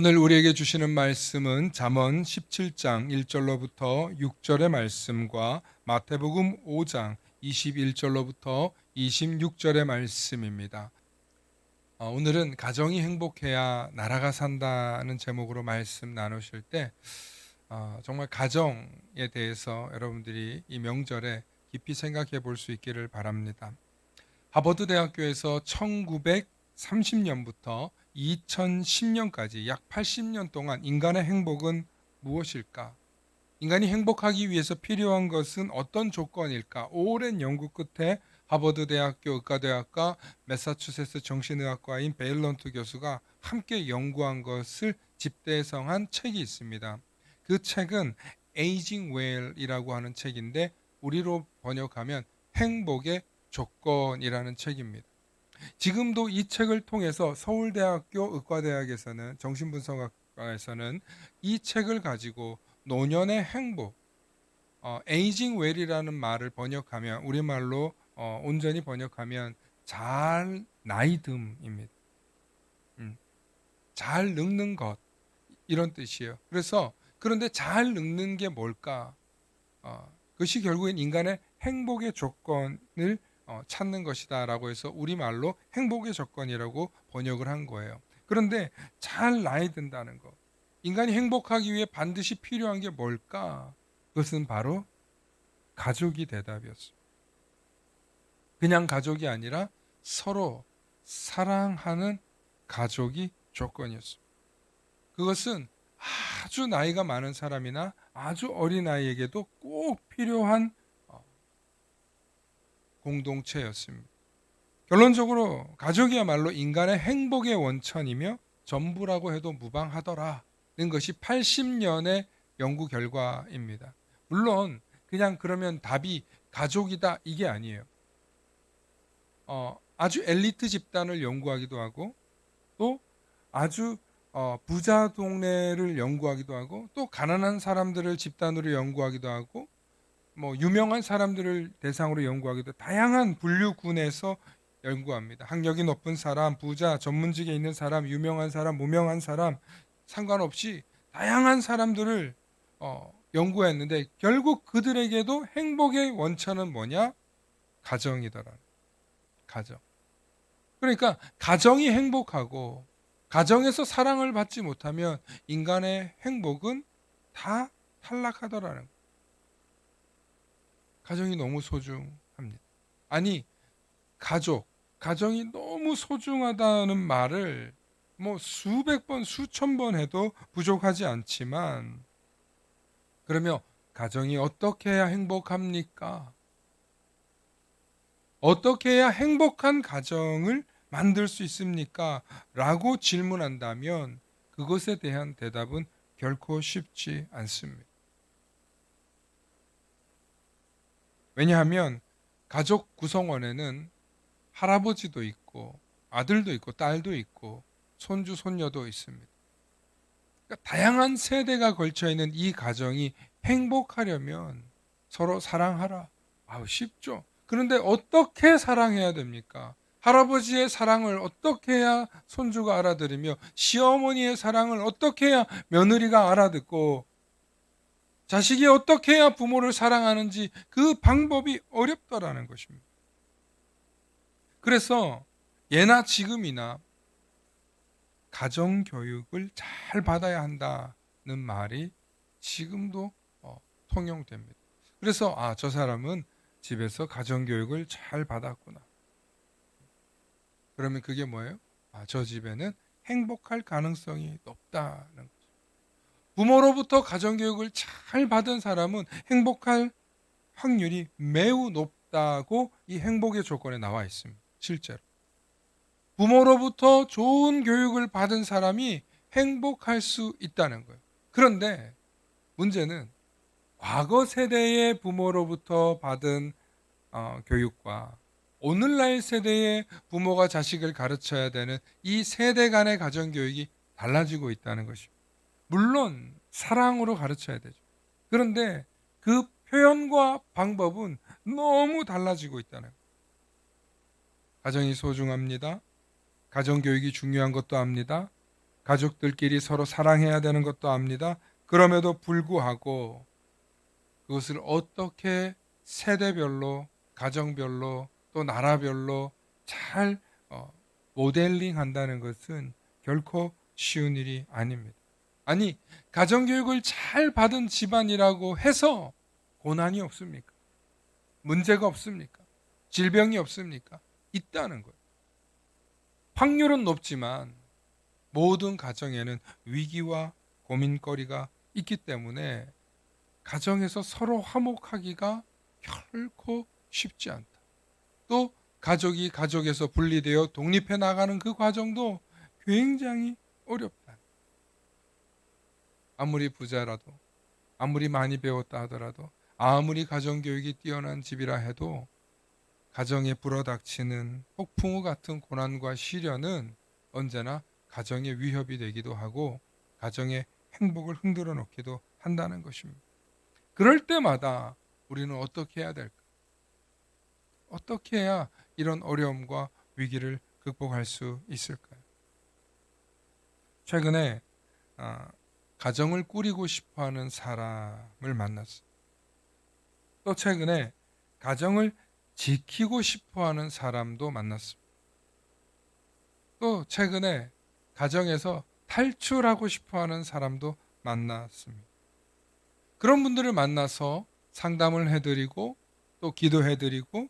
오늘 우리에게 주시는 말씀은 잠언 17장 1절로부터 6절의 말씀과 마태복음 5장 21절로부터 26절의 말씀입니다. 오늘은 가정이 행복해야 나라가 산다는 제목으로 말씀 나누실 때 정말 가정에 대해서 여러분들이 이 명절에 깊이 생각해 볼 수 있기를 바랍니다. 하버드 대학교에서 1930년부터 2010년까지 약 80년 동안 인간의 행복은 무엇일까? 인간이 행복하기 위해서 필요한 것은 어떤 조건일까? 오랜 연구 끝에 하버드 대학교 의과대학과 매사추세츠 정신의학과인 베일런트 교수가 함께 연구한 것을 집대성한 책이 있습니다. 그 책은 에이징 웰이라고 하는 책인데 우리로 번역하면 행복의 조건이라는 책입니다. 지금도 이 책을 통해서 서울대학교 의과대학에서는 정신분석학과에서는 이 책을 가지고 노년의 행복, 에이징 웰이라는 말을 번역하면 우리말로 온전히 번역하면 잘 나이듦입니다. 잘 늙는 것 이런 뜻이에요. 그래서 그런데 잘 늙는 게 뭘까? 그것이 결국엔 인간의 행복의 조건을 찾는 것이다라고 해서 우리말로 행복의 조건이라고 번역을 한 거예요. 그런데 잘 나이 든다는 것. 인간이 행복하기 위해 반드시 필요한 게 뭘까? 그것은 바로 가족이 대답이었어요. 그냥 가족이 아니라 서로 사랑하는 가족이 조건이었어요. 그것은 아주 나이가 많은 사람이나 아주 어린아이에게도 꼭 필요한 공동체였습니다. 결론적으로 가족이야말로 인간의 행복의 원천이며 전부라고 해도 무방하더라는 것이 80년의 연구 결과입니다. 물론 그냥 그러면 답이 가족이다 이게 아니에요. 아주 엘리트 집단을 연구하기도 하고 또 아주 부자 동네를 연구하기도 하고 또 가난한 사람들을 집단으로 연구하기도 하고 뭐 유명한 사람들을 대상으로 연구하기도 다양한 분류군에서 연구합니다. 학력이 높은 사람, 부자, 전문직에 있는 사람, 유명한 사람, 무명한 사람 상관없이 다양한 사람들을 연구했는데 결국 그들에게도 행복의 원천은 뭐냐? 가정이더라. 가정. 그러니까 가정이 행복하고 가정에서 사랑을 받지 못하면 인간의 행복은 다 탈락하더라는 거예요. 가정이 너무 소중합니다. 아니, 가정이 너무 소중하다는 말을 뭐 수백 번, 수천 번 해도 부족하지 않지만 그러면 가정이 어떻게 해야 행복합니까? 어떻게 해야 행복한 가정을 만들 수 있습니까? 라고 질문한다면 그것에 대한 대답은 결코 쉽지 않습니다. 왜냐하면 가족 구성원에는 할아버지도 있고 아들도 있고 딸도 있고 손주 손녀도 있습니다. 그러니까 다양한 세대가 걸쳐 있는 이 가정이 행복하려면 서로 사랑하라. 쉽죠. 그런데 어떻게 사랑해야 됩니까? 할아버지의 사랑을 어떻게 해야 손주가 알아들으며 시어머니의 사랑을 어떻게 해야 며느리가 알아듣고 자식이 어떻게 해야 부모를 사랑하는지 그 방법이 어렵다라는 것입니다. 그래서 예나 지금이나 가정교육을 잘 받아야 한다는 말이 지금도 통용됩니다. 그래서 저 사람은 집에서 가정교육을 잘 받았구나. 그러면 그게 뭐예요? 저 집에는 행복할 가능성이 높다는 거죠. 부모로부터 가정교육을 잘 받은 사람은 행복할 확률이 매우 높다고 이 행복의 조건에 나와 있습니다. 실제로. 부모로부터 좋은 교육을 받은 사람이 행복할 수 있다는 거예요. 그런데 문제는 과거 세대의 부모로부터 받은 교육과 오늘날 세대의 부모가 자식을 가르쳐야 되는 이 세대 간의 가정교육이 달라지고 있다는 것입니다. 물론 사랑으로 가르쳐야 되죠. 그런데 그 표현과 방법은 너무 달라지고 있다는 거예요. 가정이 소중합니다. 가정교육이 중요한 것도 압니다. 가족들끼리 서로 사랑해야 되는 것도 압니다. 그럼에도 불구하고 그것을 어떻게 세대별로, 가정별로, 또 나라별로 잘 모델링 한다는 것은 결코 쉬운 일이 아닙니다. 아니, 가정교육을 잘 받은 집안이라고 해서 고난이 없습니까? 문제가 없습니까? 질병이 없습니까? 있다는 거예요. 확률은 높지만 모든 가정에는 위기와 고민거리가 있기 때문에 가정에서 서로 화목하기가 결코 쉽지 않다. 또 가족이 가족에서 분리되어 독립해 나가는 그 과정도 굉장히 어렵다. 아무리 부자라도, 아무리 많이 배웠다 하더라도, 아무리 가정교육이 뛰어난 집이라 해도 가정에 불어닥치는 폭풍우 같은 고난과 시련은 언제나 가정의 위협이 되기도 하고 가정의 행복을 흔들어 놓기도 한다는 것입니다. 그럴 때마다 우리는 어떻게 해야 될까? 어떻게 해야 이런 어려움과 위기를 극복할 수 있을까요? 최근에 가정을 꾸리고 싶어하는 사람을 만났어요. 또 최근에 가정을 지키고 싶어하는 사람도 만났습니다. 또 최근에 가정에서 탈출하고 싶어하는 사람도 만났습니다. 그런 분들을 만나서 상담을 해드리고 또 기도해드리고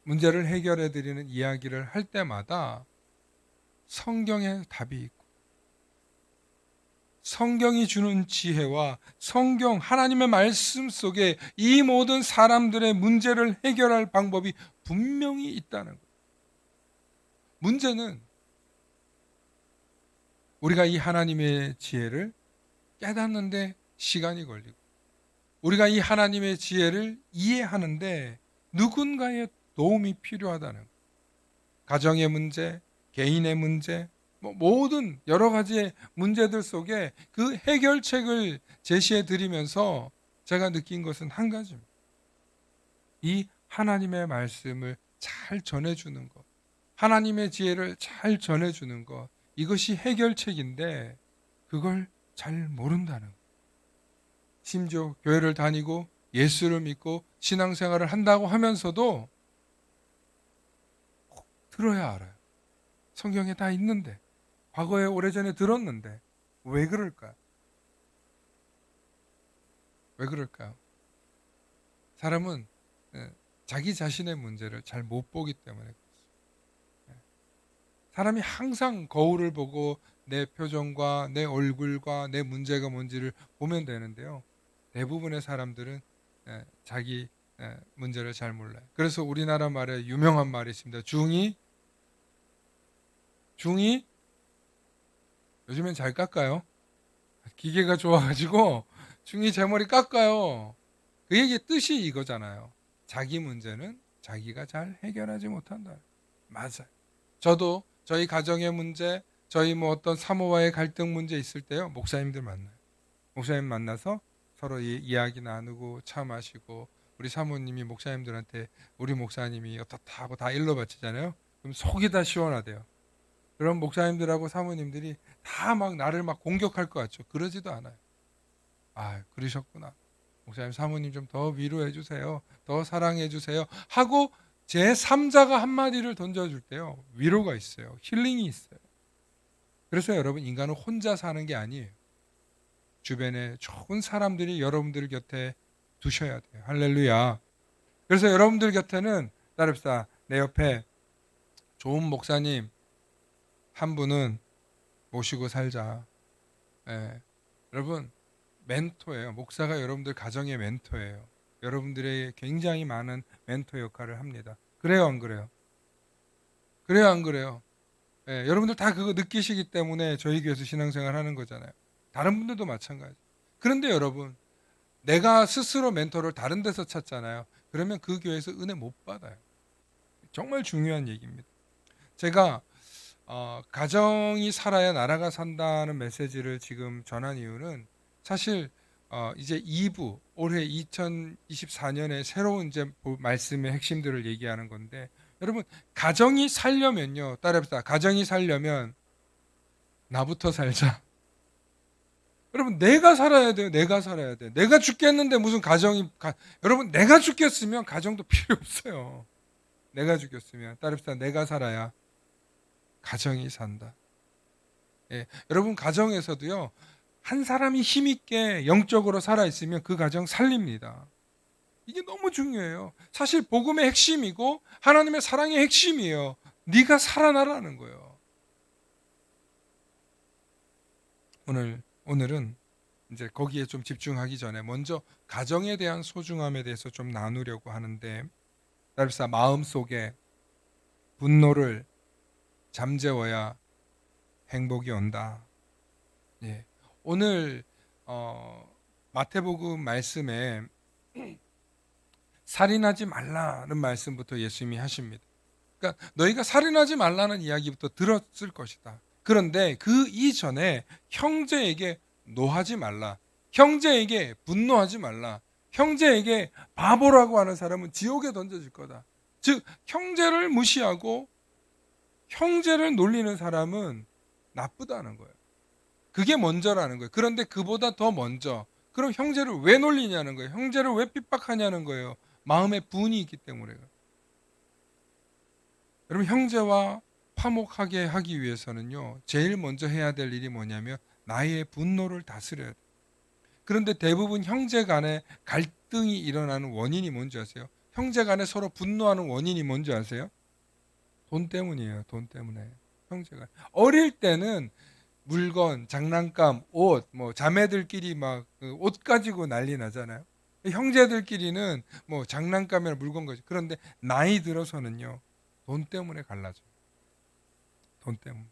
문제를 해결해드리는 이야기를 할 때마다 성경의 답이 있고 성경이 주는 지혜와 성경 하나님의 말씀 속에 이 모든 사람들의 문제를 해결할 방법이 분명히 있다는 거예요. 문제는 우리가 이 하나님의 지혜를 깨닫는데 시간이 걸리고 우리가 이 하나님의 지혜를 이해하는데 누군가의 도움이 필요하다는 거예요. 가정의 문제, 개인의 문제, 모든 여러 가지의 문제들 속에 그 해결책을 제시해 드리면서 제가 느낀 것은 한 가지입니다. 이 하나님의 말씀을 잘 전해주는 것, 하나님의 지혜를 잘 전해주는 것, 이것이 해결책인데 그걸 잘 모른다는 것. 심지어 교회를 다니고 예수를 믿고 신앙생활을 한다고 하면서도 꼭 들어야 알아요. 성경에 다 있는데 과거에 오래전에 들었는데 왜 그럴까요? 왜 그럴까요? 사람은 자기 자신의 문제를 잘 못 보기 때문에 그렇습니다. 사람이 항상 거울을 보고 내 표정과 내 얼굴과 내 문제가 뭔지를 보면 되는데요. 대부분의 사람들은 자기 문제를 잘 몰라요. 그래서 우리나라 말에 유명한 말이 있습니다. 중이 요즘엔 잘 깎아요. 기계가 좋아가지고 중이 제 머리 깎아요. 그 얘기의 뜻이 이거잖아요. 자기 문제는 자기가 잘 해결하지 못한다. 맞아요. 저도 저희 가정의 문제, 저희 어떤 사모와의 갈등 문제 있을 때요. 목사님들 만나요. 목사님 만나서 서로 이야기 나누고 차 마시고 우리 사모님이 목사님들한테 우리 목사님이 어떻다 하고 다 일러 바치잖아요. 그럼 속이 다 시원하대요. 그럼 목사님들하고 사모님들이 다 막 나를 막 공격할 것 같죠. 그러지도 않아요. 아, 그러셨구나. 목사님, 사모님 좀 더 위로해 주세요. 더 사랑해 주세요. 하고 제3자가 한마디를 던져줄 때요. 위로가 있어요. 힐링이 있어요. 그래서 여러분, 인간은 혼자 사는 게 아니에요. 주변에 좋은 사람들이 여러분들 곁에 두셔야 돼요. 할렐루야. 그래서 여러분들 곁에는 따릅시다. 내 옆에 좋은 목사님 한 분은 모시고 살자. 예. 여러분, 멘토예요. 목사가 여러분들 가정의 멘토예요. 여러분들의 굉장히 많은 멘토 역할을 합니다. 그래요, 안 그래요? 그래요, 안 그래요? 예, 여러분들 다 그거 느끼시기 때문에 저희 교회에서 신앙생활 하는 거잖아요. 다른 분들도 마찬가지. 그런데 여러분, 내가 스스로 멘토를 다른 데서 찾잖아요. 그러면 그 교회에서 은혜 못 받아요. 정말 중요한 얘기입니다. 제가 가정이 살아야 나라가 산다는 메시지를 지금 전한 이유는 사실 이제 2부 올해 2024년에 새로운 이제 말씀의 핵심들을 얘기하는 건데 여러분 가정이 살려면요 따라합시다. 가정이 살려면 나부터 살자. 여러분, 내가 살아야 돼요. 내가 살아야 돼. 내가 죽겠는데 무슨 여러분, 내가 죽겠으면 가정도 필요 없어요. 내가 죽겠으면. 따릅시다. 내가 살아야 가정이 산다. 예, 여러분, 가정에서도요, 한 사람이 힘있게 영적으로 살아있으면 그 가정 살립니다. 이게 너무 중요해요. 사실 복음의 핵심이고 하나님의 사랑의 핵심이에요. 네가 살아나라는 거예요. 오늘은 이제 거기에 좀 집중하기 전에 먼저 가정에 대한 소중함에 대해서 좀 나누려고 하는데, 따라서 마음속에 분노를 잠재워야 행복이 온다. 예. 오늘 마태복음 말씀에 살인하지 말라는 말씀부터 예수님이 하십니다. 그러니까 너희가 살인하지 말라는 이야기부터 들었을 것이다. 그런데 그 이전에 형제에게 노하지 말라, 형제에게 분노하지 말라, 형제에게 바보라고 하는 사람은 지옥에 던져질 거다. 즉 형제를 무시하고 형제를 놀리는 사람은 나쁘다는 거예요. 그게 먼저라는 거예요. 그런데 그보다 더 먼저, 그럼 형제를 왜 놀리냐는 거예요. 형제를 왜 핍박하냐는 거예요. 마음에 분이 있기 때문에. 여러분, 형제와 화목하게 하기 위해서는요, 제일 먼저 해야 될 일이 뭐냐면 나의 분노를 다스려야 돼요. 그런데 대부분 형제 간에 갈등이 일어나는 원인이 뭔지 아세요? 형제 간에 서로 분노하는 원인이 뭔지 아세요? 돈 때문이에요. 돈 때문에. 형제가 어릴 때는 물건, 장난감, 옷, 뭐 자매들끼리 막 옷 가지고 난리 나잖아요. 형제들끼리는 뭐 장난감이나 물건 가지고. 그런데 나이 들어서는요, 돈 때문에 갈라져요. 돈 때문에.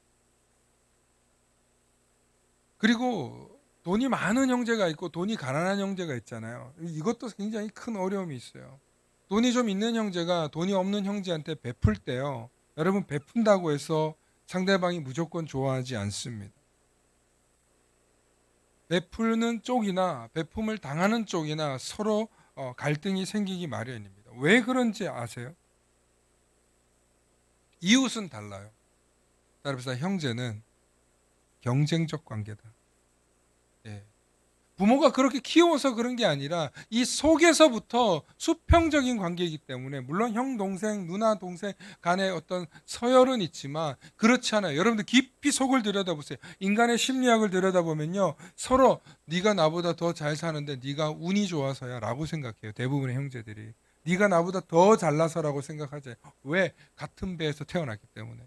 그리고 돈이 많은 형제가 있고 돈이 가난한 형제가 있잖아요. 이것도 굉장히 큰 어려움이 있어요. 돈이 좀 있는 형제가 돈이 없는 형제한테 베풀 때요, 여러분, 베푼다고 해서 상대방이 무조건 좋아하지 않습니다. 베푸는 쪽이나 베품을 당하는 쪽이나 서로 갈등이 생기기 마련입니다. 왜 그런지 아세요? 이웃은 달라요. 따라서 형제는 경쟁적 관계다. 예. 부모가 그렇게 키워서 그런 게 아니라 이 속에서부터 수평적인 관계이기 때문에, 물론 형, 동생, 누나, 동생 간의 어떤 서열은 있지만 그렇지 않아요. 여러분들 깊이 속을 들여다보세요. 인간의 심리학을 들여다보면요, 서로 네가 나보다 더 잘 사는데 네가 운이 좋아서야 라고 생각해요. 대부분의 형제들이. 네가 나보다 더 잘나서라고 생각하지. 왜? 같은 배에서 태어났기 때문에.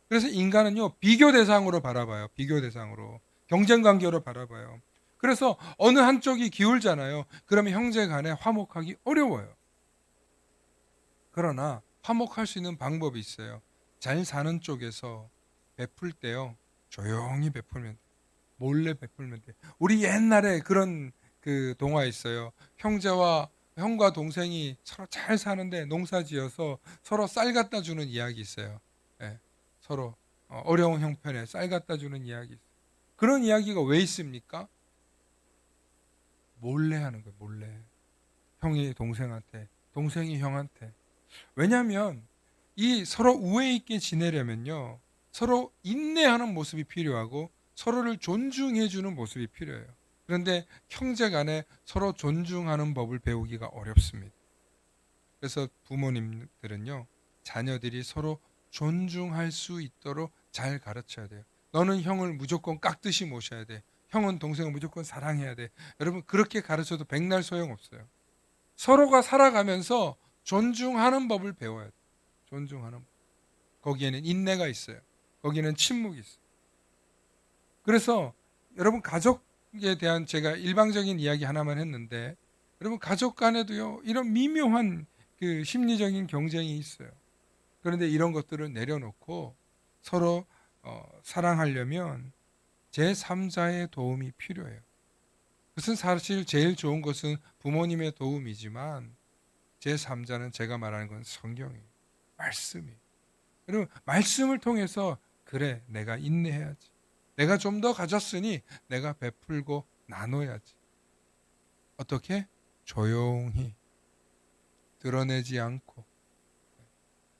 그래서 인간은요, 비교 대상으로 바라봐요. 비교 대상으로. 경쟁 관계로 바라봐요. 그래서 어느 한쪽이 기울잖아요. 그러면 형제 간에 화목하기 어려워요. 그러나 화목할 수 있는 방법이 있어요. 잘 사는 쪽에서 베풀 때요, 조용히 베풀면 돼. 몰래 베풀면 돼. 우리 옛날에 그런 그 동화 있어요. 형과 동생이 서로 잘 사는데 농사 지어서 서로 쌀 갖다 주는 이야기 있어요. 예, 서로 어려운 형편에 쌀 갖다 주는 이야기 있어요. 그런 이야기가 왜 있습니까? 몰래 하는 거예요. 몰래. 형이 동생한테, 동생이 형한테. 왜냐하면 이 서로 우애 있게 지내려면요, 서로 인내하는 모습이 필요하고 서로를 존중해 주는 모습이 필요해요. 그런데 형제 간에 서로 존중하는 법을 배우기가 어렵습니다. 그래서 부모님들은요, 자녀들이 서로 존중할 수 있도록 잘 가르쳐야 돼요. 너는 형을 무조건 깍듯이 모셔야 돼. 형은 동생을 무조건 사랑해야 돼. 여러분, 그렇게 가르쳐도 백날 소용없어요. 서로가 살아가면서 존중하는 법을 배워야 돼요. 존중하는 법. 거기에는 인내가 있어요. 거기에는 침묵이 있어요. 그래서 여러분, 가족에 대한 제가 일방적인 이야기 하나만 했는데, 여러분, 가족 간에도요, 이런 미묘한 그 심리적인 경쟁이 있어요. 그런데 이런 것들을 내려놓고 서로 사랑하려면 제3자의 도움이 필요해요. 그것은 사실 제일 좋은 것은 부모님의 도움이지만, 제3자는 제가 말하는 건 성경이에요. 말씀이에요. 여러분, 말씀을 통해서 그래, 내가 인내해야지. 내가 좀 더 가졌으니 내가 베풀고 나눠야지. 어떻게? 조용히, 드러내지 않고.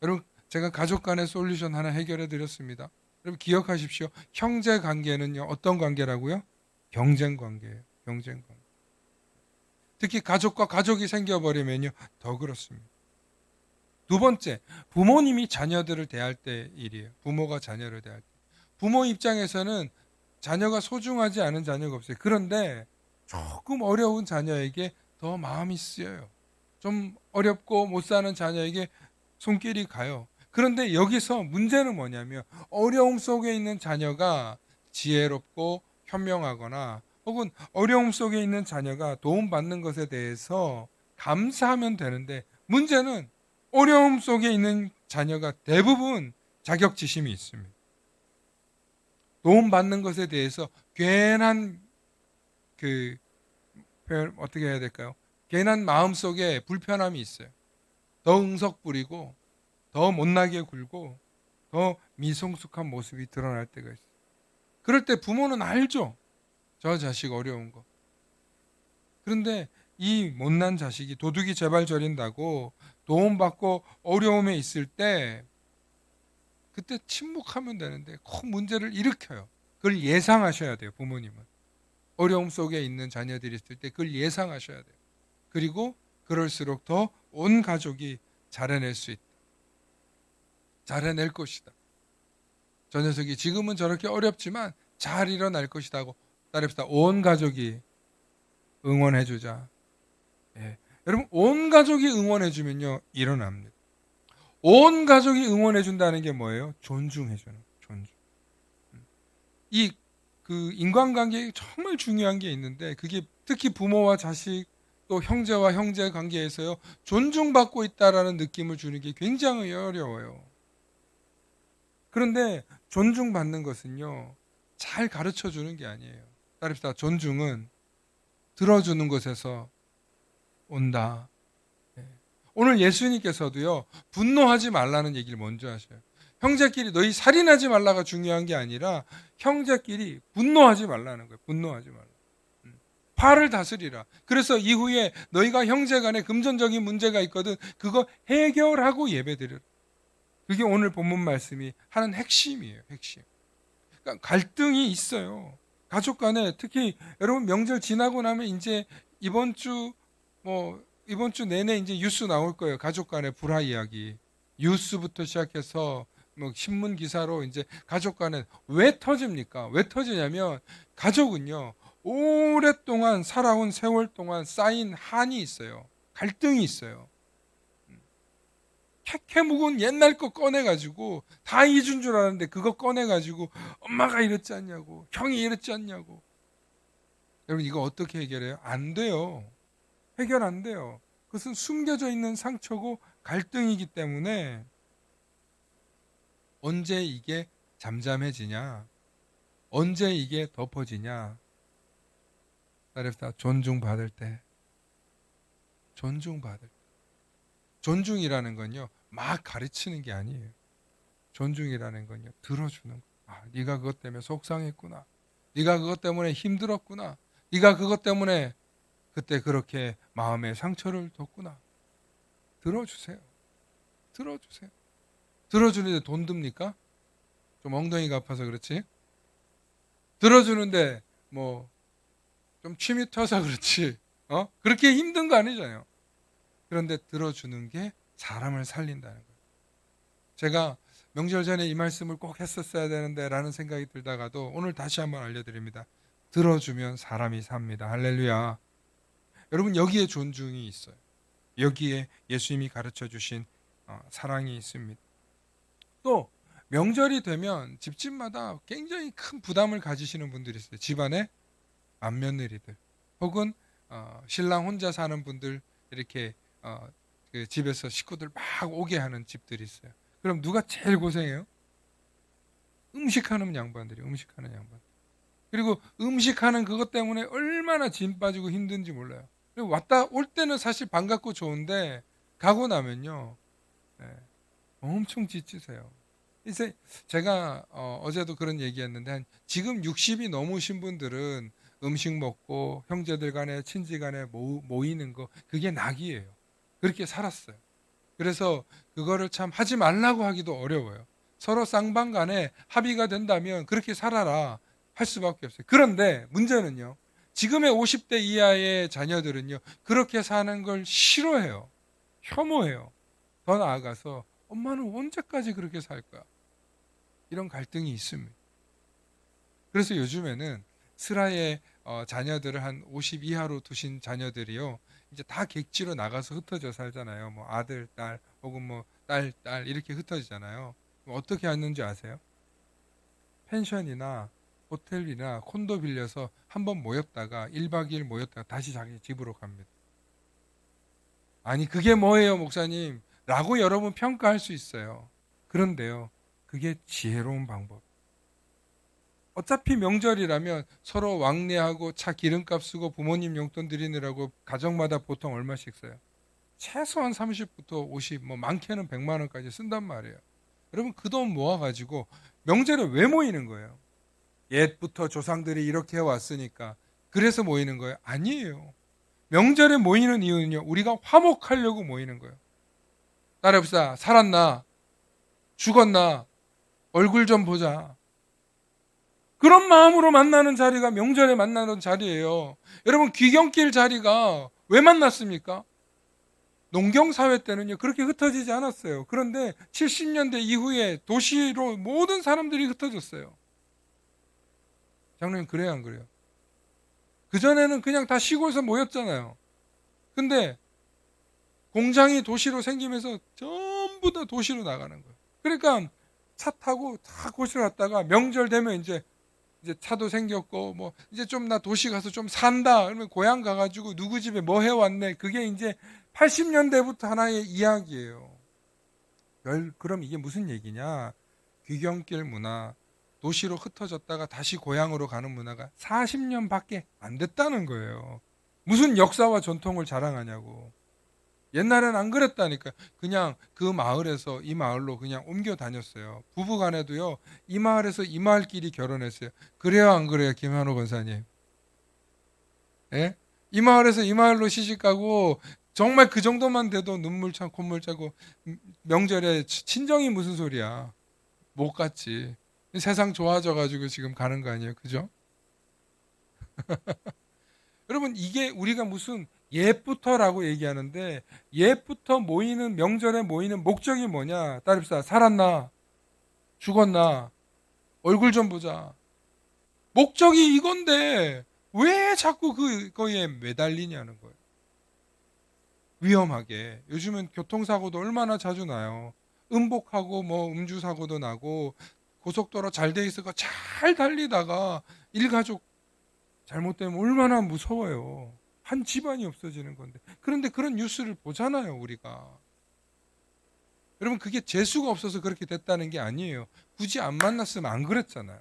여러분, 제가 가족 간의 솔루션 하나 해결해 드렸습니다. 여러분 기억하십시오. 형제 관계는요, 어떤 관계라고요? 경쟁 관계예요. 경쟁 관계. 특히 가족과 가족이 생겨버리면요, 더 그렇습니다. 두 번째, 부모님이 자녀들을 대할 때 일이에요. 부모가 자녀를 대할 때. 부모 입장에서는 자녀가 소중하지 않은 자녀가 없어요. 그런데 조금 어려운 자녀에게 더 마음이 쓰여요. 좀 어렵고 못 사는 자녀에게 손길이 가요. 그런데 여기서 문제는 뭐냐면 어려움 속에 있는 자녀가 지혜롭고 현명하거나 혹은 어려움 속에 있는 자녀가 도움받는 것에 대해서 감사하면 되는데 문제는 어려움 속에 있는 자녀가 대부분 자격지심이 있습니다. 도움받는 것에 대해서 괜한 그 표현 어떻게 해야 될까요? 괜한 마음속에 불편함이 있어요. 더 응석 부리고 더 못나게 굴고 더 미성숙한 모습이 드러날 때가 있어요. 그럴 때 부모는 알죠. 저 자식 어려운 거. 그런데 이 못난 자식이 도둑이 제발 저린다고 도움받고 어려움에 있을 때 그때 침묵하면 되는데 큰 문제를 일으켜요. 그걸 예상하셔야 돼요, 부모님은. 어려움 속에 있는 자녀들이 있을 때 그걸 예상하셔야 돼요. 그리고 그럴수록 더 온 가족이 잘해낼 수 있다. 잘해낼 것이다. 저 녀석이 지금은 저렇게 어렵지만 잘 일어날 것이다 하고 따릅시다. 온 가족이 응원해주자. 예. 여러분 온 가족이 응원해주면요 일어납니다. 온 가족이 응원해준다는 게 뭐예요? 존중해주는 존중. 이 그 인간관계에 정말 중요한 게 있는데 그게 특히 부모와 자식 또 형제와 형제 관계에서요 존중받고 있다라는 느낌을 주는 게 굉장히 어려워요. 그런데 존중받는 것은요 잘 가르쳐 주는 게 아니에요. 따릅시다. 존중은 들어주는 것에서 온다. 예. 오늘 예수님께서도요 분노하지 말라는 얘기를 먼저 하셔요. 형제끼리 너희 살인하지 말라가 중요한 게 아니라 형제끼리 분노하지 말라는 거예요. 분노하지 말라. 화를 다스리라. 그래서 이후에 너희가 형제 간에 금전적인 문제가 있거든 그거 해결하고 예배드려라. 그게 오늘 본문 말씀이 하는 핵심이에요. 핵심. 그러니까 갈등이 있어요. 가족 간에 특히 여러분 명절 지나고 나면 이제 이번 주 이번 주 내내 이제 뉴스 나올 거예요. 가족 간의 불화 이야기. 뉴스부터 시작해서 신문 기사로 이제 가족 간에 왜 터집니까? 왜 터지냐면 가족은요. 오랫동안 살아온 세월 동안 쌓인 한이 있어요. 갈등이 있어요. 캐캐 묵은 옛날 거 꺼내가지고 다 잊은 줄 알았는데 그거 꺼내가지고 엄마가 이랬지 않냐고 형이 이랬지 않냐고. 여러분 이거 어떻게 해결해요? 안 돼요. 해결 안 돼요. 그것은 숨겨져 있는 상처고 갈등이기 때문에 언제 이게 잠잠해지냐? 언제 이게 덮어지냐? 따릅시다. 존중받을 때. 존중받을 때. 존중이라는 건요. 막 가르치는 게 아니에요. 존중이라는 건요. 들어주는 거. 아, 네가 그것 때문에 속상했구나. 네가 그것 때문에 힘들었구나. 네가 그것 때문에 그때 그렇게 마음에 상처를 줬구나. 들어주세요. 들어주세요. 들어주는데 돈 듭니까? 좀 엉덩이가 아파서 그렇지. 들어주는데 뭐 좀 취미 터서 그렇지. 그렇게 힘든 거 아니잖아요. 그런데 들어주는 게 사람을 살린다는 거예요. 제가 명절 전에 이 말씀을 꼭 했었어야 되는데 라는 생각이 들다가도 오늘 다시 한번 알려드립니다. 들어주면 사람이 삽니다. 할렐루야. 여러분 여기에 존중이 있어요. 여기에 예수님이 가르쳐 주신 사랑이 있습니다. 또 명절이 되면 집집마다 굉장히 큰 부담을 가지시는 분들이 있어요. 집안에 맏며느리들 혹은 신랑 혼자 사는 분들 이렇게 그 집에서 식구들 막 오게 하는 집들이 있어요. 그럼 누가 제일 고생해요? 음식하는 양반들이 음식하는 양반. 그리고 음식하는 그것 때문에 얼마나 짐 빠지고 힘든지 몰라요. 그리고 왔다 올 때는 사실 반갑고 좋은데 가고 나면요 엄청 지치세요. 이제 제가 어제도 그런 얘기했는데 지금 60이 넘으신 분들은 음식 먹고 형제들 간에 친지 간에 모이는 거 그게 낙이에요. 그렇게 살았어요. 그래서 그거를 참 하지 말라고 하기도 어려워요. 서로 쌍방간에 합의가 된다면 그렇게 살아라 할 수밖에 없어요. 그런데 문제는요. 지금의 50대 이하의 자녀들은요. 그렇게 사는 걸 싫어해요. 혐오해요. 더 나아가서 엄마는 언제까지 그렇게 살 거야? 이런 갈등이 있습니다. 그래서 요즘에는 슬하의 자녀들을 한 50 이하로 두신 자녀들이요. 이제 다 객지로 나가서 흩어져 살잖아요. 뭐 아들, 딸 혹은 뭐 딸 이렇게 흩어지잖아요. 어떻게 하는지 아세요? 펜션이나 호텔이나 콘도 빌려서 한번 모였다가 1박 2일 모였다가 다시 자기 집으로 갑니다. 아니 그게 뭐예요, 목사님? 라고 여러분 평가할 수 있어요. 그런데요. 그게 지혜로운 방법. 어차피 명절이라면 서로 왕래하고 차 기름값 쓰고 부모님 용돈 드리느라고 가정마다 보통 얼마씩 써요? 최소한 30부터 50, 뭐 많게는 100만 원까지 쓴단 말이에요. 여러분 그 돈 모아가지고 명절에 왜 모이는 거예요? 옛부터 조상들이 이렇게 해왔으니까 그래서 모이는 거예요? 아니에요. 명절에 모이는 이유는요. 우리가 화목하려고 모이는 거예요. 따라합시다. 살았나? 죽었나? 얼굴 좀 보자. 그런 마음으로 만나는 자리가 명절에 만나는 자리예요. 여러분 귀경길 자리가 왜 만났습니까? 농경사회 때는요 그렇게 흩어지지 않았어요. 그런데 70년대 이후에 도시로 모든 사람들이 흩어졌어요. 장로님 그래요 안 그래요? 그전에는 그냥 다 시골에서 모였잖아요. 근데 공장이 도시로 생기면서 전부 다 도시로 나가는 거예요. 그러니까 차 타고 다 고시로 갔다가 명절 되면 이제 차도 생겼고 뭐 이제 좀 나 도시 가서 좀 산다 그러면 고향 가가지고 누구 집에 뭐 해왔네 그게 이제 80년대부터 하나의 이야기예요. 그럼 이게 무슨 얘기냐? 귀경길 문화, 도시로 흩어졌다가 다시 고향으로 가는 문화가 40년밖에 안 됐다는 거예요. 무슨 역사와 전통을 자랑하냐고. 옛날엔 안 그랬다니까. 그냥 그 마을에서 이 마을로 그냥 옮겨 다녔어요. 부부 간에도요. 이 마을에서 이 마을끼리 결혼했어요. 그래요 안 그래요 김한호 권사님? 예? 이 마을에서 이 마을로 시집가고 정말 그 정도만 돼도 눈물 참 콧물 짜고 명절에 친정이 무슨 소리야. 못 갔지. 세상 좋아져 가지고 지금 가는 거 아니에요. 그죠? 여러분 이게 우리가 무슨 옛부터라고 얘기하는데 옛부터 모이는 명절에 모이는 목적이 뭐냐? 따릅시다. 살았나? 죽었나? 얼굴 좀 보자. 목적이 이건데 왜 자꾸 그거에 매달리냐는 거예요. 위험하게. 요즘은 교통사고도 얼마나 자주 나요. 음복하고 뭐 음주사고도 나고 고속도로 잘 돼 있어서 잘 달리다가 일가족 잘못되면 얼마나 무서워요. 한 집안이 없어지는 건데. 그런데 그런 뉴스를 보잖아요, 우리가. 여러분, 그게 재수가 없어서 그렇게 됐다는 게 아니에요. 굳이 안 만났으면 안 그랬잖아요.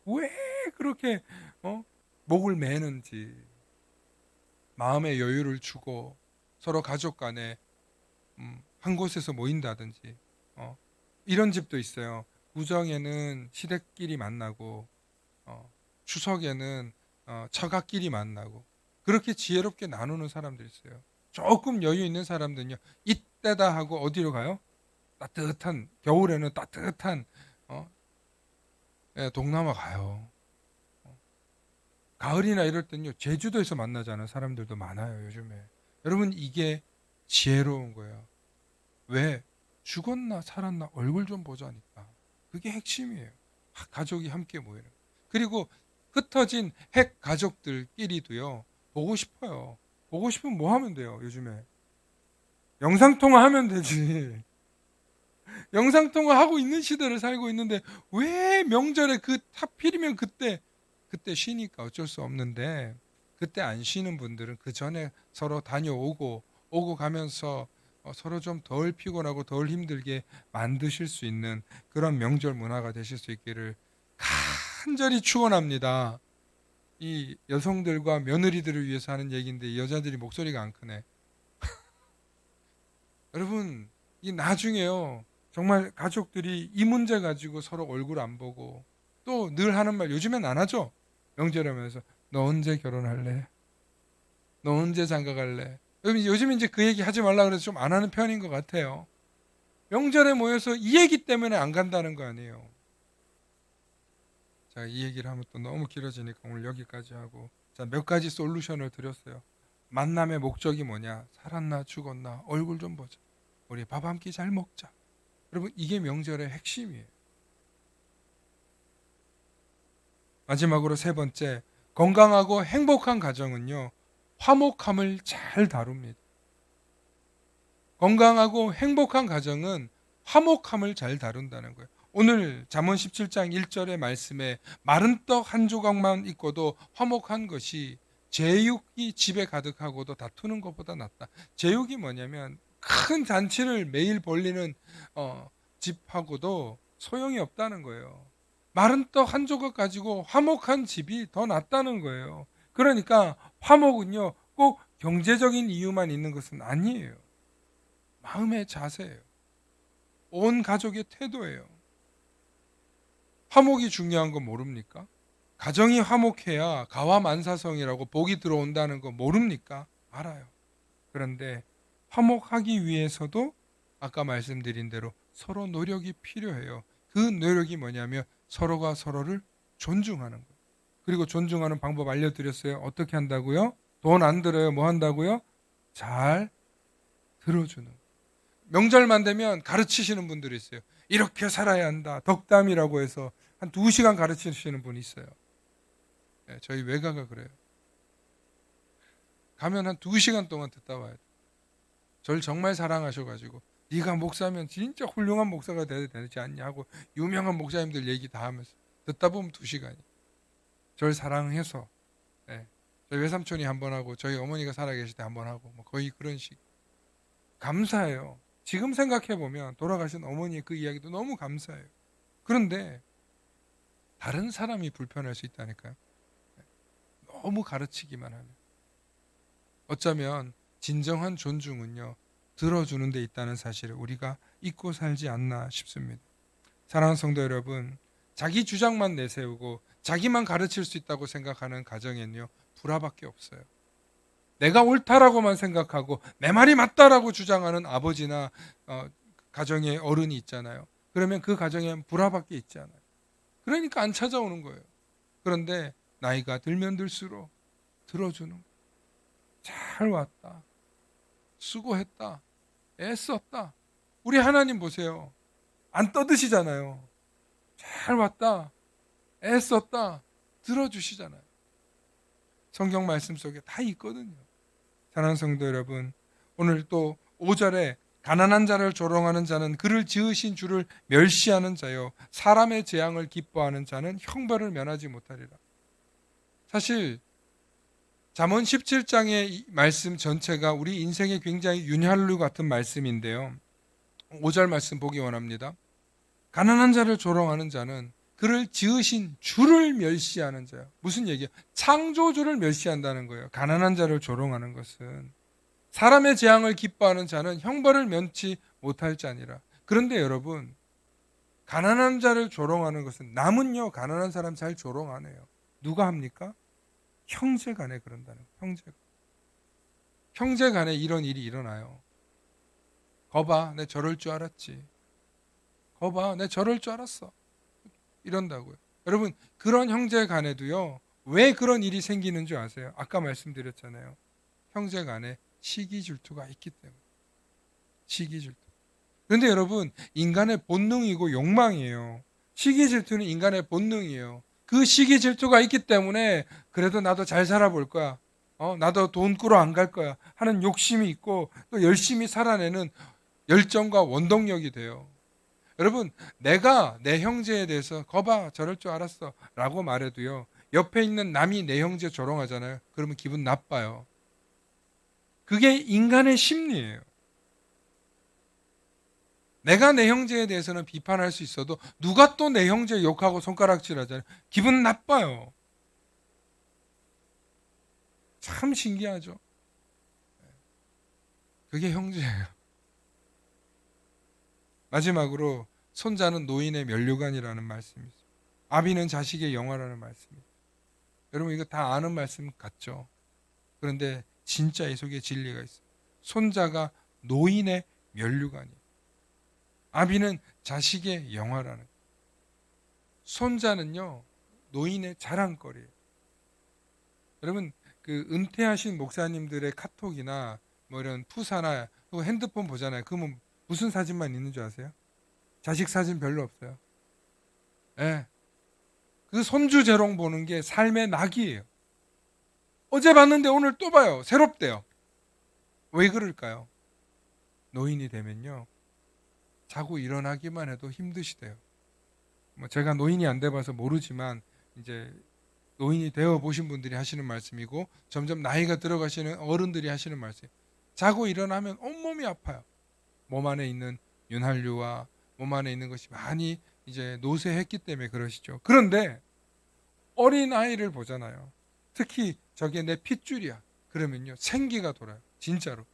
왜 그렇게, 어? 목을 매는지. 마음의 여유를 주고 서로 가족 간에 한 곳에서 모인다든지. 이런 집도 있어요. 구정에는 시댁끼리 만나고, 추석에는 처가끼리 만나고 그렇게 지혜롭게 나누는 사람들이 있어요. 조금 여유 있는 사람들은요. 이때다 하고 어디로 가요? 따뜻한 겨울에는 따뜻한 어, 동남아 가요. 가을이나 이럴 때는요. 제주도에서 만나자는 사람들도 많아요. 요즘에. 여러분 이게 지혜로운 거예요. 왜? 죽었나 살았나 얼굴 좀 보자니까. 그게 핵심이에요. 가족이 함께 모이는. 그리고 흩어진 핵 가족들끼리도요. 보고 싶어요. 보고 싶으면 뭐 하면 돼요, 요즘에? 영상통화 하면 되지. 영상통화 하고 있는 시대를 살고 있는데 왜 명절에 하필이면 그때 쉬니까 어쩔 수 없는데 그때 안 쉬는 분들은 그 전에 서로 다녀오고 오고 가면서 서로 좀 덜 피곤하고 덜 힘들게 만드실 수 있는 그런 명절 문화가 되실 수 있기를 간절히 축원합니다. 이 여성들과 며느리들을 위해서 하는 얘기인데 여자들이 목소리가 안 크네. 여러분 이 나중에요. 정말 가족들이 이 문제 가지고 서로 얼굴 안 보고 또 늘 하는 말 요즘엔 안 하죠. 명절하면서 너 언제 결혼할래? 너 언제 장가 갈래? 요즘 이제 그 얘기 하지 말라 그래서 좀 안 하는 편인 것 같아요. 명절에 모여서 이 얘기 때문에 안 간다는 거 아니에요. 자, 이 얘기를 하면 또 너무 길어지니까 오늘 여기까지 하고, 자, 몇 가지 솔루션을 드렸어요. 만남의 목적이 뭐냐? 살았나 죽었나 얼굴 좀 보자. 우리 밥 한 끼 잘 먹자. 여러분, 이게 명절의 핵심이에요. 마지막으로 세 번째, 건강하고 행복한 가정은요, 화목함을 잘 다룹니다. 건강하고 행복한 가정은 화목함을 잘 다룬다는 거예요. 오늘 잠언 17장 1절의 말씀에 마른 떡 한 조각만 있고도 화목한 것이 제육이 집에 가득하고도 다투는 것보다 낫다. 제육이 뭐냐면 큰 잔치를 매일 벌리는 집하고도 소용이 없다는 거예요. 마른 떡 한 조각 가지고 화목한 집이 더 낫다는 거예요. 그러니까 화목은요, 꼭 경제적인 이유만 있는 것은 아니에요. 마음의 자세예요. 온 가족의 태도예요. 화목이 중요한 거 모릅니까? 가정이 화목해야 가와만사성이라고 복이 들어온다는 거 모릅니까? 알아요. 그런데 화목하기 위해서도 아까 말씀드린 대로 서로 노력이 필요해요. 그 노력이 뭐냐면 서로가 서로를 존중하는 거예요. 그리고 존중하는 방법 알려드렸어요. 어떻게 한다고요? 돈 안 들어요. 뭐 한다고요? 잘 들어주는 거예요. 명절만 되면 가르치시는 분들이 있어요. 이렇게 살아야 한다. 덕담이라고 해서 한 2시간 가르치시는 분이 있어요. 네, 저희 외가가 그래요. 가면 한 2시간 동안 듣다 와야 돼. 저를 정말 사랑하셔가지고 네가 목사면 진짜 훌륭한 목사가 돼야 되지 않냐 하고 유명한 목사님들 얘기 다 하면서 듣다 보면 2시간이. 저를 사랑해서 네, 저희 외삼촌이 한 번 하고 저희 어머니가 살아계실 때 한 번 하고 뭐 거의 그런 식. 감사해요. 지금 생각해보면 돌아가신 어머니의 그 이야기도 너무 감사해요. 그런데 다른 사람이 불편할 수 있다니까요. 너무 가르치기만 하면. 어쩌면 진정한 존중은요, 들어주는 데 있다는 사실을 우리가 잊고 살지 않나 싶습니다. 사랑하는 성도 여러분, 자기 주장만 내세우고 자기만 가르칠 수 있다고 생각하는 가정에는요, 불화밖에 없어요. 내가 옳다라고만 생각하고 내 말이 맞다라고 주장하는 아버지나 가정의 어른이 있잖아요. 그러면 그 가정에 불화밖에 있지 않아요. 그러니까 안 찾아오는 거예요. 그런데 나이가 들면 들수록 들어주는 거예요. 잘 왔다. 수고했다. 애썼다. 우리 하나님 보세요. 안 떠드시잖아요. 잘 왔다. 애썼다. 들어주시잖아요. 성경 말씀 속에 다 있거든요. 사랑하는 성도 여러분, 오늘 또 5절에 가난한 자를 조롱하는 자는 그를 지으신 주를 멸시하는 자요 사람의 재앙을 기뻐하는 자는 형벌을 면하지 못하리라. 사실 잠언 17장의 말씀 전체가 우리 인생에 굉장히 윤활유 같은 말씀인데요. 5절 말씀 보기 원합니다. 가난한 자를 조롱하는 자는 그를 지으신 주를 멸시하는 자예요. 무슨 얘기예요? 창조주를 멸시한다는 거예요. 가난한 자를 조롱하는 것은. 사람의 재앙을 기뻐하는 자는 형벌을 면치 못할 자니라. 그런데 여러분, 가난한 자를 조롱하는 것은 남은요 가난한 사람 잘 조롱 안 해요. 누가 합니까? 형제간에 그런다는 거예요. 형제간에 이런 일이 일어나요. 거봐, 내 저럴 줄 알았지. 거봐, 내 저럴 줄 알았어. 이런다고요. 여러분, 그런 형제간에도요. 왜 그런 일이 생기는 줄 아세요? 아까 말씀드렸잖아요. 형제간에 시기 질투가 있기 때문에. 시기 질투. 그런데 여러분, 인간의 본능이고 욕망이에요. 시기 질투는 인간의 본능이에요. 그 시기 질투가 있기 때문에 그래도 나도 잘 살아볼 거야. 나도 돈 꾸러 안 갈 거야. 하는 욕심이 있고 또 열심히 살아내는 열정과 원동력이 돼요. 여러분, 내가 내 형제에 대해서 거봐 저럴 줄 알았어 라고 말해도요. 옆에 있는 남이 내 형제 조롱하잖아요. 그러면 기분 나빠요. 그게 인간의 심리예요. 내가 내 형제에 대해서는 비판할 수 있어도 누가 또 내 형제 욕하고 손가락질하잖아요. 기분 나빠요. 참 신기하죠. 그게 형제예요. 마지막으로 손자는 노인의 면류관이라는 말씀이 있어요. 아비는 자식의 영화라는 말씀이에요. 여러분 이거 다 아는 말씀 같죠? 그런데 진짜 이 속에 진리가 있어요. 손자가 노인의 면류관이에요. 아비는 자식의 영화라는 거예요. 손자는요, 노인의 자랑거리예요. 여러분, 그 은퇴하신 목사님들의 카톡이나 뭐 이런 푸사나 핸드폰 보잖아요. 그러면 무슨 사진만 있는 줄 아세요? 자식 사진 별로 없어요. 예. 그 손주 재롱 보는 게 삶의 낙이에요. 어제 봤는데 오늘 또 봐요. 새롭대요. 왜 그럴까요? 노인이 되면요, 자고 일어나기만 해도 힘드시대요. 뭐 제가 노인이 안 돼봐서 모르지만 이제 노인이 되어 보신 분들이 하시는 말씀이고 점점 나이가 들어가시는 어른들이 하시는 말씀. 자고 일어나면 온몸이 아파요. 몸 안에 있는 윤활유와 몸 안에 있는 것이 많이 이제 노쇠했기 때문에 그러시죠. 그런데 어린 아이를 보잖아요. 특히 저게 내 핏줄이야. 그러면요, 생기가 돌아요. 진짜로.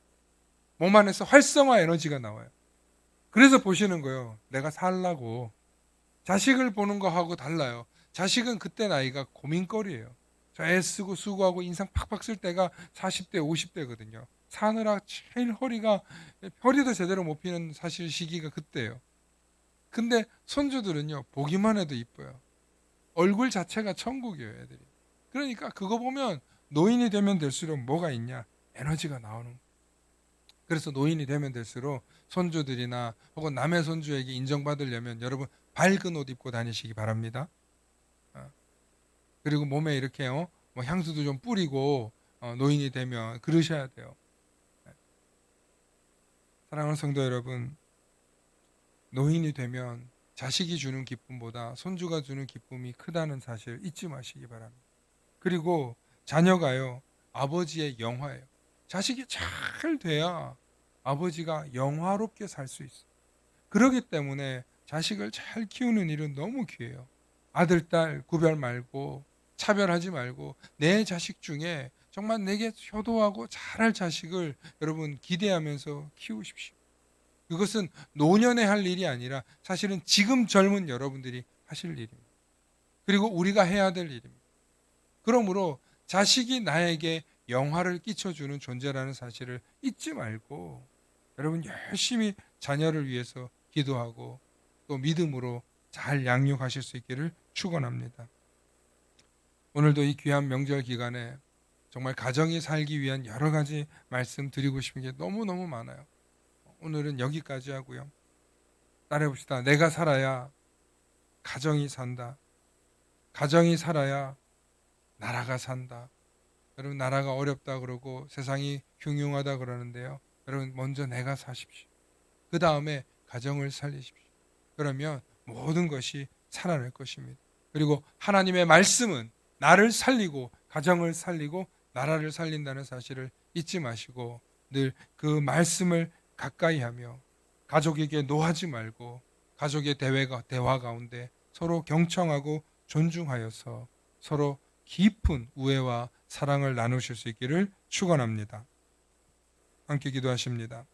몸 안에서 활성화 에너지가 나와요. 그래서 보시는 거예요. 내가 살라고. 자식을 보는 거하고 달라요. 자식은 그때 나이가 고민거리예요. 저 애쓰고 수고하고 인상 팍팍 쓸 때가 40대, 50대거든요. 사느라 제일 허리도 제대로 못 피는 사실 시기가 그때예요. 근데 손주들은요, 보기만 해도 이뻐요. 얼굴 자체가 천국이에요, 애들이. 그러니까 그거 보면 노인이 되면 될수록 뭐가 있냐? 에너지가 나오는 거예요. 그래서 노인이 되면 될수록 손주들이나 혹은 남의 손주에게 인정받으려면 여러분 밝은 옷 입고 다니시기 바랍니다. 그리고 몸에 이렇게 뭐 향수도 좀 뿌리고 노인이 되면 그러셔야 돼요. 사랑하는 성도 여러분, 노인이 되면 자식이 주는 기쁨보다 손주가 주는 기쁨이 크다는 사실 잊지 마시기 바랍니다. 그리고 자녀가요, 아버지의 영화예요. 자식이 잘 돼야 아버지가 영화롭게 살 수 있어요. 그렇기 때문에 자식을 잘 키우는 일은 너무 귀해요. 아들, 딸 구별 말고 차별하지 말고 내 자식 중에 정말 내게 효도하고 잘할 자식을 여러분 기대하면서 키우십시오. 그것은 노년에 할 일이 아니라 사실은 지금 젊은 여러분들이 하실 일입니다. 그리고 우리가 해야 될 일입니다. 그러므로 자식이 나에게 영화를 끼쳐주는 존재라는 사실을 잊지 말고 여러분 열심히 자녀를 위해서 기도하고 또 믿음으로 잘 양육하실 수 있기를 축원합니다. 오늘도 이 귀한 명절 기간에 정말 가정이 살기 위한 여러 가지 말씀 드리고 싶은 게 너무너무 많아요. 오늘은 여기까지 하고요. 따라해 봅시다. 내가 살아야 가정이 산다. 가정이 살아야 나라가 산다. 여러분 나라가 어렵다 그러고 세상이 흉흉하다 그러는데요. 여러분 먼저 내가 사십시오. 그 다음에 가정을 살리십시오. 그러면 모든 것이 살아날 것입니다. 그리고 하나님의 말씀은 나를 살리고 가정을 살리고 나라를 살린다는 사실을 잊지 마시고 늘 그 말씀을 가까이 하며 가족에게 노하지 말고 가족의 대화 가운데 서로 경청하고 존중하여서 서로 깊은 우애와 사랑을 나누실 수 있기를 축원합니다. 함께 기도하십니다.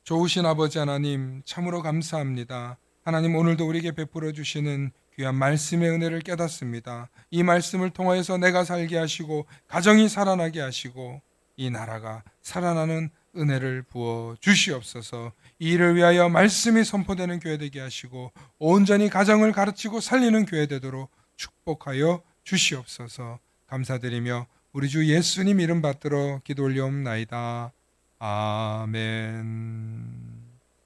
좋으신 아버지 하나님 참으로 감사합니다. 하나님 오늘도 우리에게 베풀어 주시는 귀한 말씀의 은혜를 깨닫습니다. 이 말씀을 통하여서 내가 살게 하시고 가정이 살아나게 하시고 이 나라가 살아나는 은혜를 부어 주시옵소서. 이 일을 위하여 말씀이 선포되는 교회 되게 하시고 온전히 가정을 가르치고 살리는 교회 되도록 축복하여 주시옵소서. 감사드리며 우리 주 예수님 이름 받들어 기도 올리옵나이다. 아멘.